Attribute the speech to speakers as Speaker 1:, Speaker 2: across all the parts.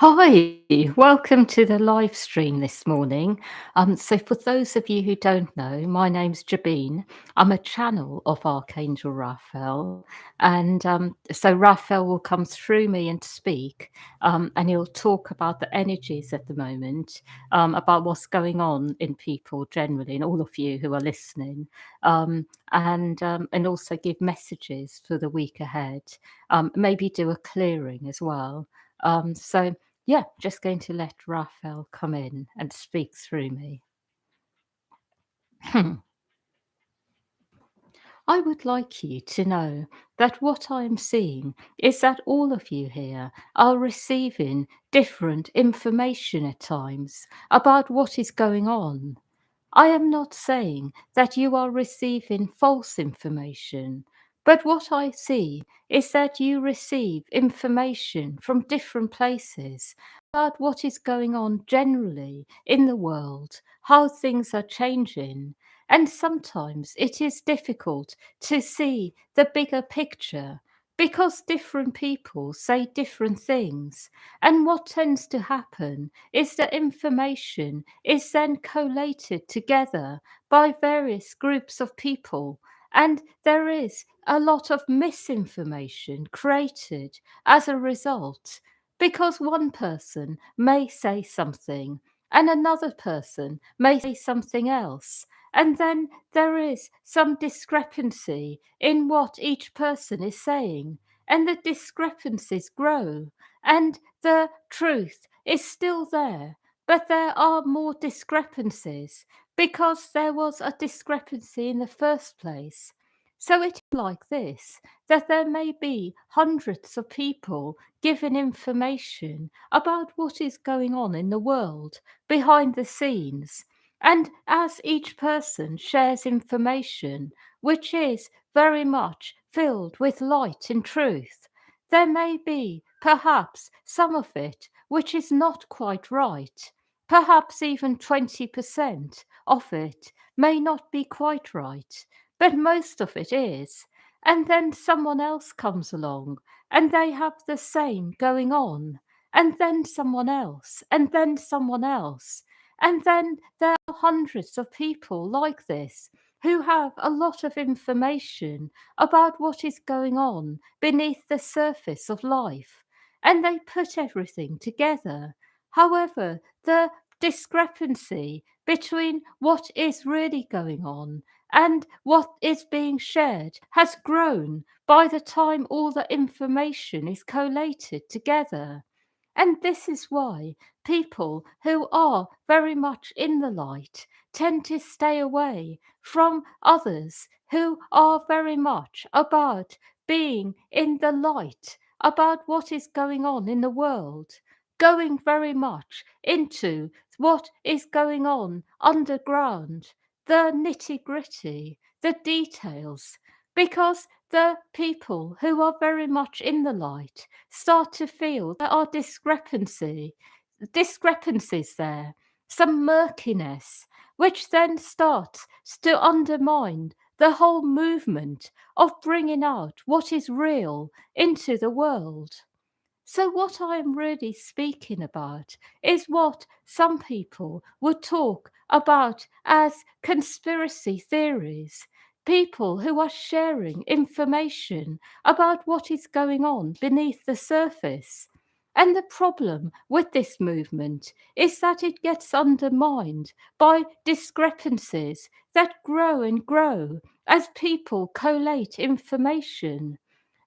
Speaker 1: Hi, welcome to the live stream this morning. So, for those of you who don't know, my name's Jabeen. I'm a channel of Archangel Raphael, and so Raphael will come through me and speak, and he'll talk about the energies at the moment, about what's going on in people generally, and all of you who are listening, and also give messages for the week ahead. Maybe do a clearing as well. So yeah, just going to let Raphael come in and speak through me. I would like you to know that what I am seeing is that all of you here are receiving different information at times about what is going on. I am not saying that you are receiving false information, but what I see is that you receive information from different places about what is going on generally in the world, how things are changing. And sometimes it is difficult to see the bigger picture because different people say different things. And what tends to happen is that information is then collated together by various groups of people, and there is a lot of misinformation created as a result because one person may say something and another person may say something else. And then there is some discrepancy in what each person is saying, and the discrepancies grow, and the truth is still there, but there are more discrepancies because there was a discrepancy in the first place. So it's like this, that there may be hundreds of people given information about what is going on in the world behind the scenes. And as each person shares information, which is very much filled with light and truth, there may be perhaps some of it which is not quite right. Perhaps even 20% of it may not be quite right, but most of it is. And then someone else comes along and they have the same going on. And then someone else, and then someone else. And then there are hundreds of people like this who have a lot of information about what is going on beneath the surface of life, and they put everything together. However, the discrepancy between what is really going on and what is being shared has grown by the time all the information is collated together. And this is why people who are very much in the light tend to stay away from others who are very much about being in the light, about what is going on in the world, going very much into what is going on underground, the nitty gritty, the details, because the people who are very much in the light start to feel there are discrepancies there, some murkiness, which then starts to undermine the whole movement of bringing out what is real into the world. So, what I am really speaking about is what some people would talk about as conspiracy theories. People who are sharing information about what is going on beneath the surface. And the problem with this movement is that it gets undermined by discrepancies that grow and grow as people collate information.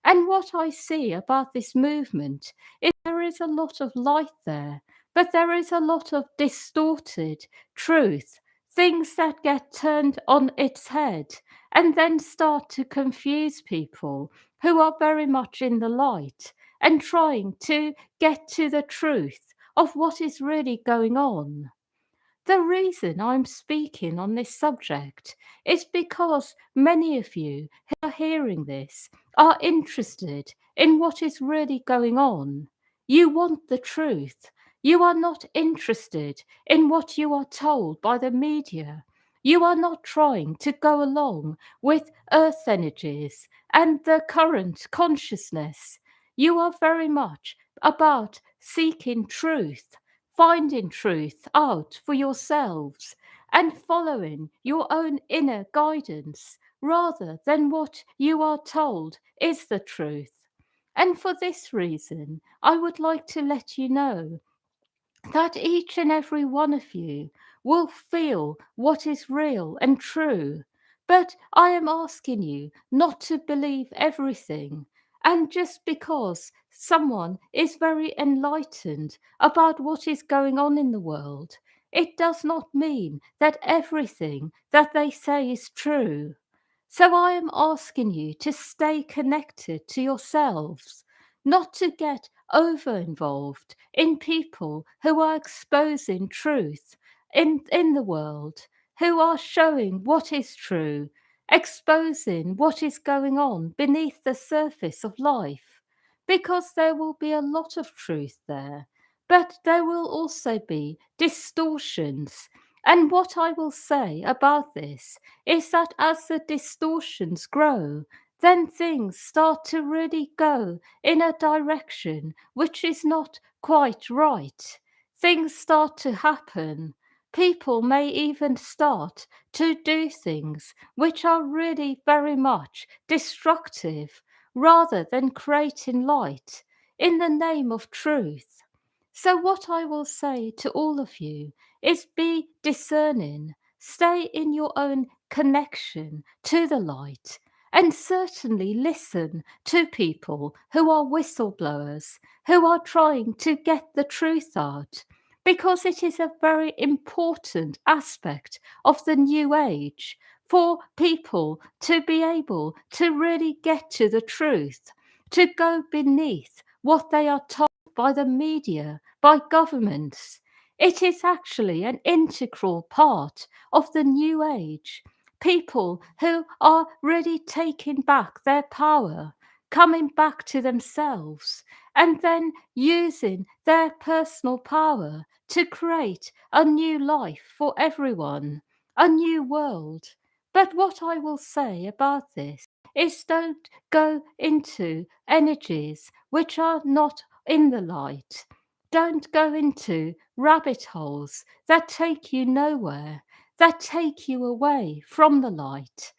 Speaker 1: And what I see about this movement is there is a lot of light there, but there is a lot of distorted truth, things that get turned on its head and then start to confuse people who are very much in the light and trying to get to the truth of what is really going on. The reason I'm speaking on this subject is because many of you who are hearing this are interested in what is really going on. You want the truth. You are not interested in what you are told by the media. You are not trying to go along with earth energies and the current consciousness. You are very much about seeking truth, finding truth out for yourselves, and following your own inner guidance rather than what you are told is the truth. And for this reason, I would like to let you know that each and every one of you will feel what is real and true. But I am asking you not to believe everything. And just because someone is very enlightened about what is going on in the world, it does not mean that everything that they say is true. So I am asking you to stay connected to yourselves, not to get over involved in people who are exposing truth in the world, who are showing what is true, exposing what is going on beneath the surface of life. Because there will be a lot of truth there, but there will also be distortions. And what I will say about this is that as the distortions grow, then things start to really go in a direction which is not quite right. Things start to happen. People may even start to do things which are really very much destructive rather than creating light in the name of truth. So, what I will say to all of you is be discerning, stay in your own connection to the light, and certainly listen to people who are whistleblowers, who are trying to get the truth out, because it is a very important aspect of the new age for people to be able to really get to the truth, to go beneath what they are told by the media, by governments. It is actually an integral part of the new age. People who are really taking back their power, coming back to themselves, and then using their personal power to create a new life for everyone, a new world. But what I will say about this is don't go into energies which are not in the light. Don't go into rabbit holes that take you nowhere, that take you away from the light.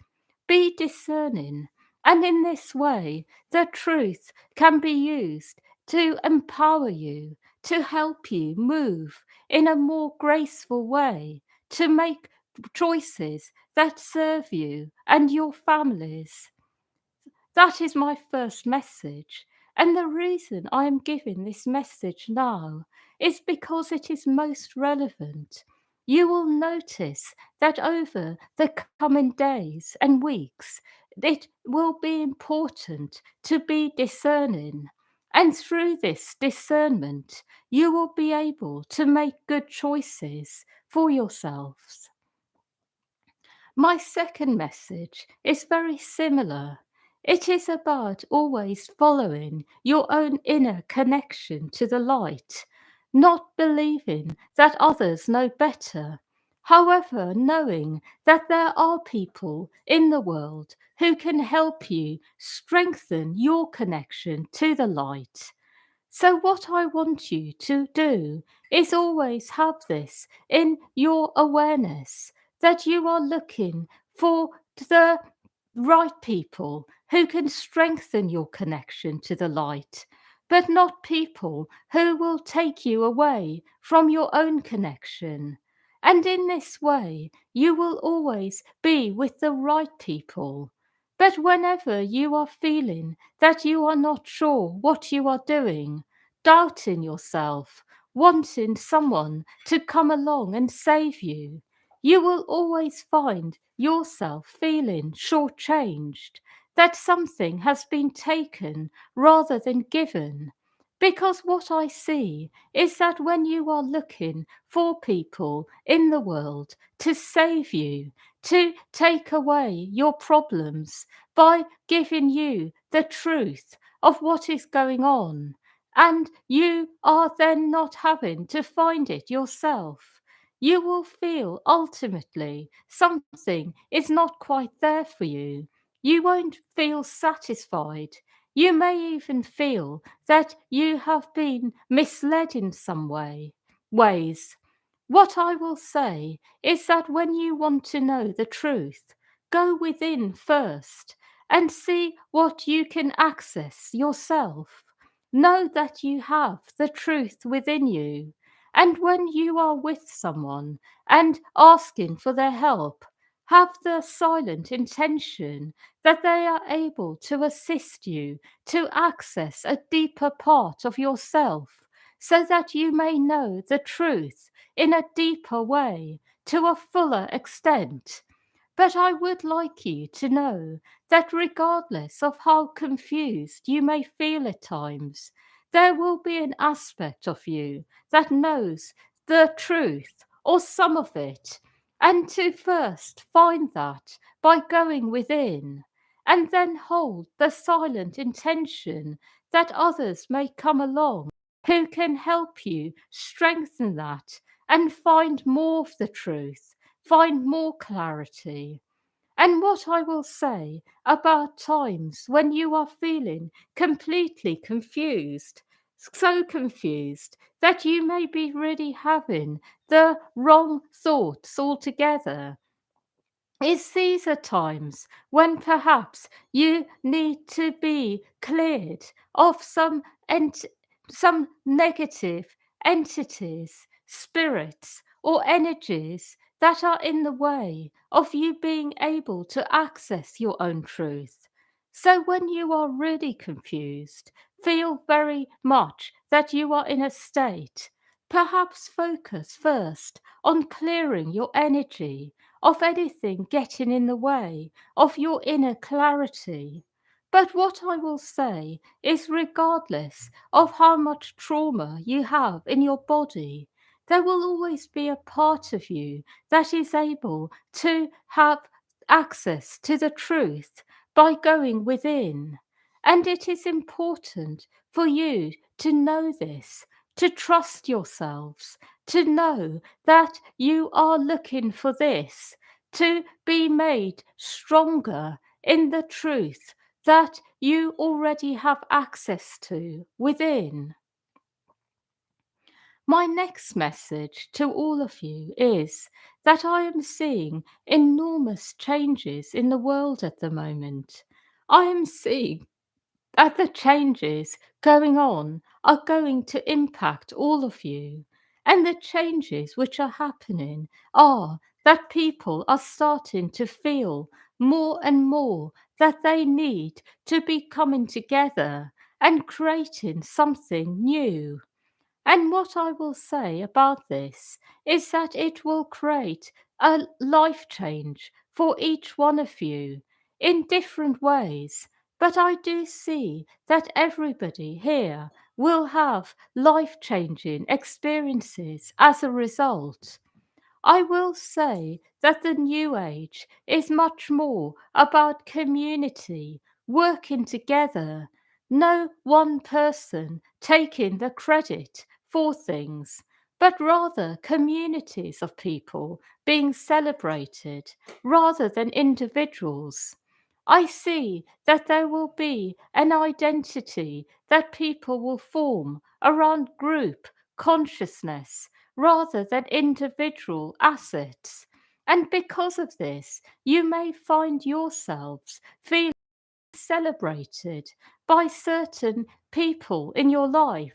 Speaker 1: Be discerning, and in this way, the truth can be used to empower you, to help you move in a more graceful way, to make choices that serve you and your families. That is my first message. And the reason I am giving this message now is because it is most relevant. You will notice that over the coming days and weeks, it will be important to be discerning. And through this discernment, you will be able to make good choices for yourselves. My second message is very similar. It is about always following your own inner connection to the light, not believing that others know better. However, knowing that there are people in the world who can help you strengthen your connection to the light. So, what I want you to do is always have this in your awareness that you are looking for the right people who can strengthen your connection to the light, but not people who will take you away from your own connection. And in this way, you will always be with the right people. But whenever you are feeling that you are not sure what you are doing, doubting yourself, wanting someone to come along and save you, you will always find yourself feeling shortchanged, that something has been taken rather than given. Because what I see is that when you are looking for people in the world to save you, to take away your problems by giving you the truth of what is going on, and you are then not having to find it yourself, you will feel ultimately something is not quite there for you. You won't feel satisfied. You may even feel that you have been misled in some ways. What I will say is that when you want to know the truth, go within first and see what you can access yourself. Know that you have the truth within you. And when you are with someone and asking for their help, have the silent intention that they are able to assist you to access a deeper part of yourself so that you may know the truth in a deeper way, to a fuller extent. But I would like you to know that regardless of how confused you may feel at times, there will be an aspect of you that knows the truth or some of it, and to first find that by going within, and then hold the silent intention that others may come along who can help you strengthen that and find more of the truth, find more clarity. And what I will say about times when you are feeling completely confused, so confused that you may be really having the wrong thoughts altogether, is these are times when perhaps you need to be cleared of some negative entities, spirits, or energies that are in the way of you being able to access your own truth. So when you are really confused, feel very much that you are in a state, perhaps focus first on clearing your energy of anything getting in the way of your inner clarity. But what I will say is, regardless of how much trauma you have in your body, there will always be a part of you that is able to have access to the truth by going within. And it is important for you to know this, to trust yourselves, to know that you are looking for this, to be made stronger in the truth that you already have access to within. My next message to all of you is that I am seeing enormous changes in the world at the moment. I am seeing that the changes going on are going to impact all of you. And the changes which are happening are that people are starting to feel more and more that they need to be coming together and creating something new. And what I will say about this is that it will create a life change for each one of you in different ways. But I do see that everybody here will have life changing experiences as a result. I will say that the new age is much more about community, working together, no one person taking the credit for things, but rather communities of people being celebrated rather than individuals. I see that there will be an identity that people will form around group consciousness rather than individual assets. And because of this, you may find yourselves feeling celebrated by certain people in your life,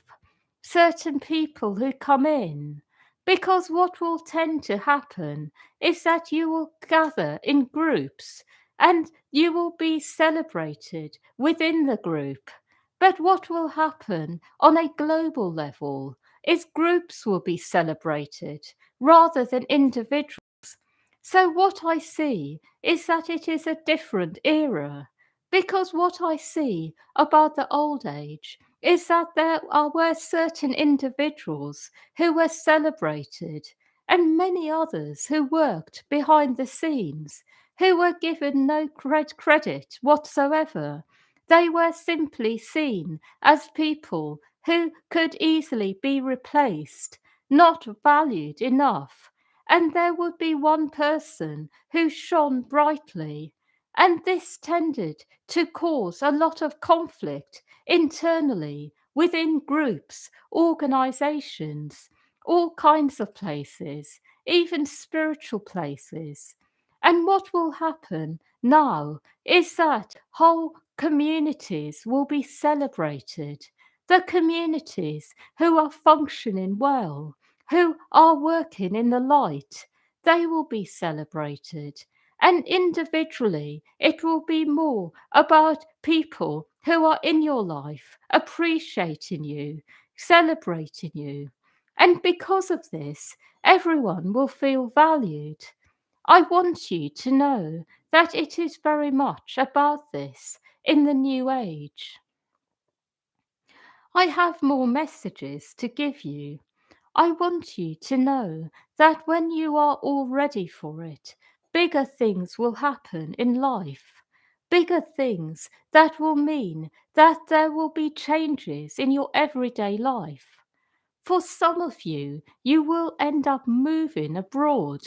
Speaker 1: certain people who come in. Because what will tend to happen is that you will gather in groups and you will be celebrated within the group. But what will happen on a global level is groups will be celebrated rather than individuals. So, what I see is that it is a different era, because what I see about the old age is that were certain individuals who were celebrated and many others who worked behind the scenes, who were given no credit whatsoever. They were simply seen as people who could easily be replaced, not valued enough. And there would be one person who shone brightly, And this tended to cause a lot of conflict internally within groups, organizations, all kinds of places, even spiritual places. And what will happen now is that whole communities will be celebrated. The communities who are functioning well, who are working in the light, they will be celebrated. And individually, it will be more about people who are in your life, appreciating you, celebrating you. And because of this, everyone will feel valued. I want you to know that it is very much about this in the new age. I have more messages to give you. I want you to know that when you are all ready for it, bigger things will happen in life. Bigger things that will mean that there will be changes in your everyday life. For some of you, you will end up moving abroad.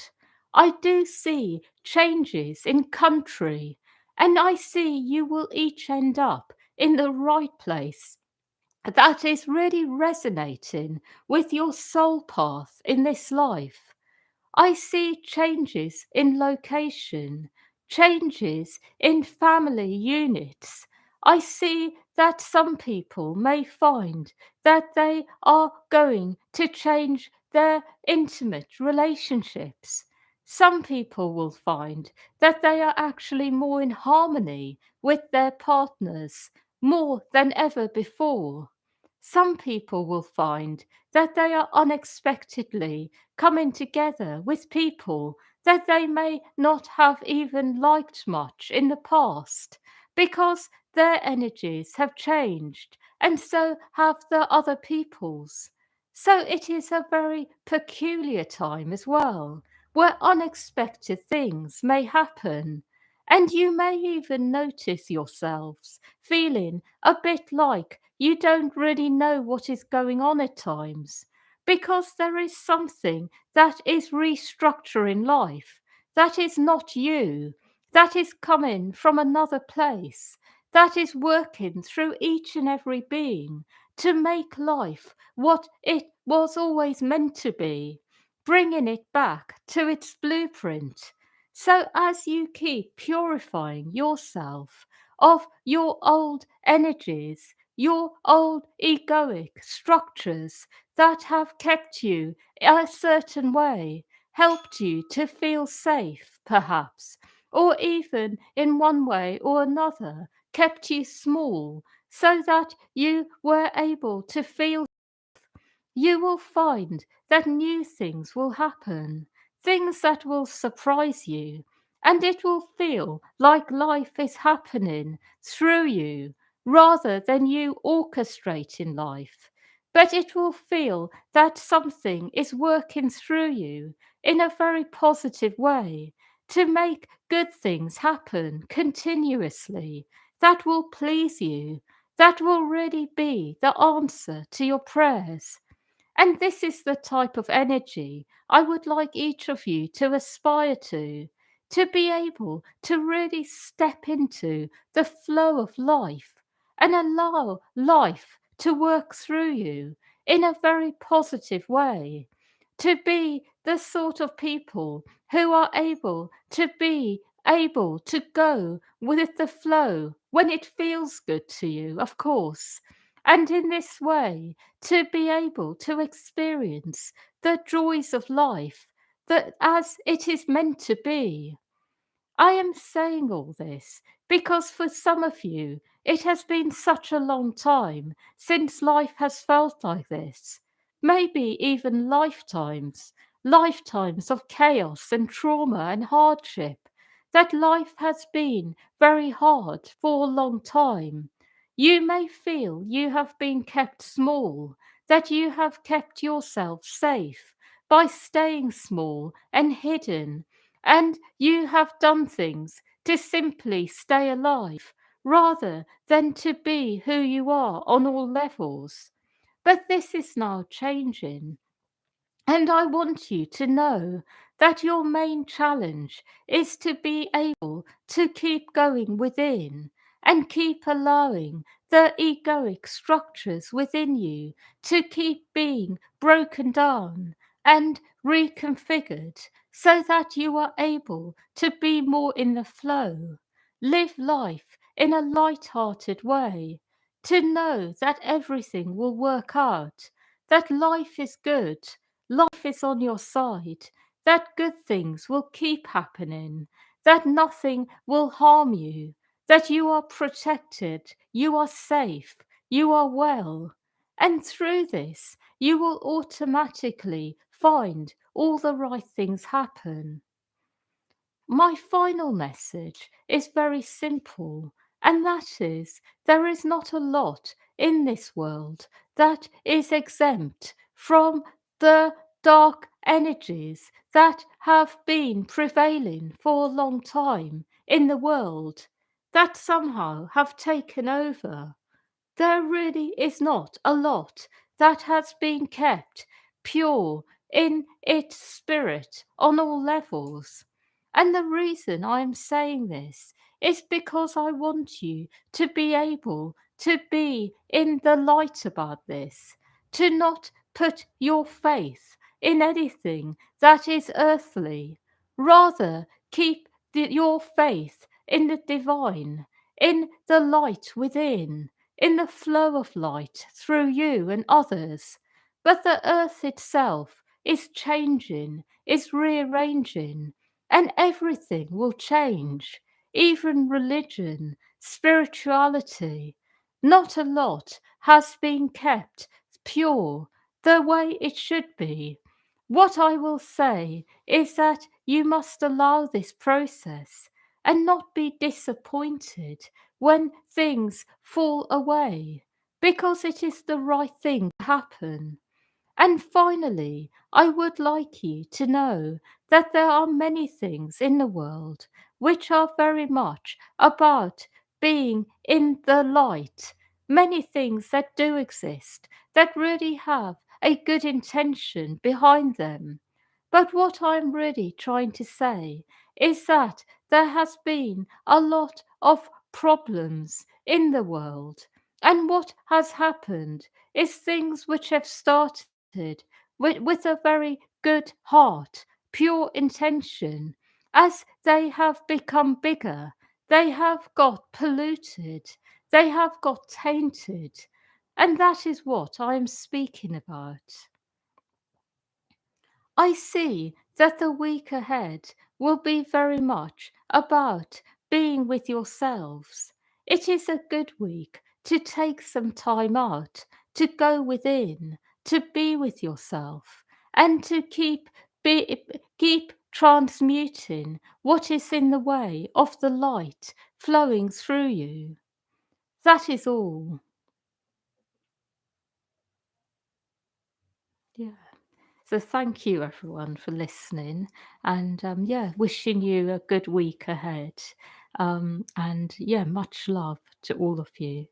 Speaker 1: I do see changes in country, and I see you will each end up in the right place that is really resonating with your soul path in this life. I see changes in location, changes in family units. I see that some people may find that they are going to change their intimate relationships. Some people will find that they are actually more in harmony with their partners more than ever before. Some people will find that they are unexpectedly coming together with people that they may not have even liked much in the past because their energies have changed and so have the other people's. So it is a very peculiar time as well, where unexpected things may happen. And you may even notice yourselves feeling a bit like you don't really know what is going on at times because there is something that is restructuring life, that is not you, that is coming from another place, that is working through each and every being to make life what it was always meant to be, bringing it back to its blueprint. So, as you keep purifying yourself of your old energies, your old egoic structures that have kept you a certain way, helped you to feel safe, perhaps, or even in one way or another, kept you small so that you were able to feel, you will find that new things will happen, things that will surprise you, and it will feel like life is happening through you rather than you orchestrating life. But it will feel that something is working through you in a very positive way to make good things happen continuously that will please you, that will really be the answer to your prayers. And this is the type of energy I would like each of you to aspire to be able to really step into the flow of life and allow life to work through you in a very positive way. To be the sort of people who are able to go with the flow when it feels good to you, of course. And in this way, to be able to experience the joys of life that as it is meant to be. I am saying all this because for some of you, it has been such a long time since life has felt like this. Maybe even lifetimes, lifetimes of chaos and trauma and hardship, that life has been very hard for a long time. You may feel you have been kept small, that you have kept yourself safe by staying small and hidden, and you have done things to simply stay alive rather than to be who you are on all levels. But this is now changing. And I want you to know that your main challenge is to be able to keep going within and keep allowing the egoic structures within you to keep being broken down and reconfigured so that you are able to be more in the flow, live life in a light-hearted way, to know that everything will work out, that life is good, life is on your side, that good things will keep happening, that nothing will harm you, that you are protected, you are safe, you are well. And through this, you will automatically find all the right things happen. My final message is very simple, and that is there is not a lot in this world that is exempt from the dark energies that have been prevailing for a long time in the world, that somehow have taken over. There really is not a lot that has been kept pure in its spirit on all levels. And the reason I am saying this is because I want you to be able to be in the light about this, to not put your faith in anything that is earthly. Rather, keep your faith in the divine, in the light within, in the flow of light through you and others. But the earth itself is changing, is rearranging, and everything will change, even religion, spirituality. Not a lot has been kept pure the way it should be. What I will say is that you must allow this process and not be disappointed when things fall away, because it is the right thing to happen. And finally, I would like you to know that there are many things in the world which are very much about being in the light. Many things that do exist that really have a good intention behind them. But what I'm really trying to say is that there has been a lot of problems in the world. And what has happened is things which have started with a very good heart, pure intention. As they have become bigger, they have got polluted, they have got tainted. And that is what I am speaking about. I see that the week ahead will be very much about being with yourselves. It is a good week to take some time out, to go within, to be with yourself, and to keep transmuting what is in the way of the light flowing through you. That is all. Yeah. So thank you everyone for listening, and yeah, wishing you a good week ahead. And yeah, much love to all of you.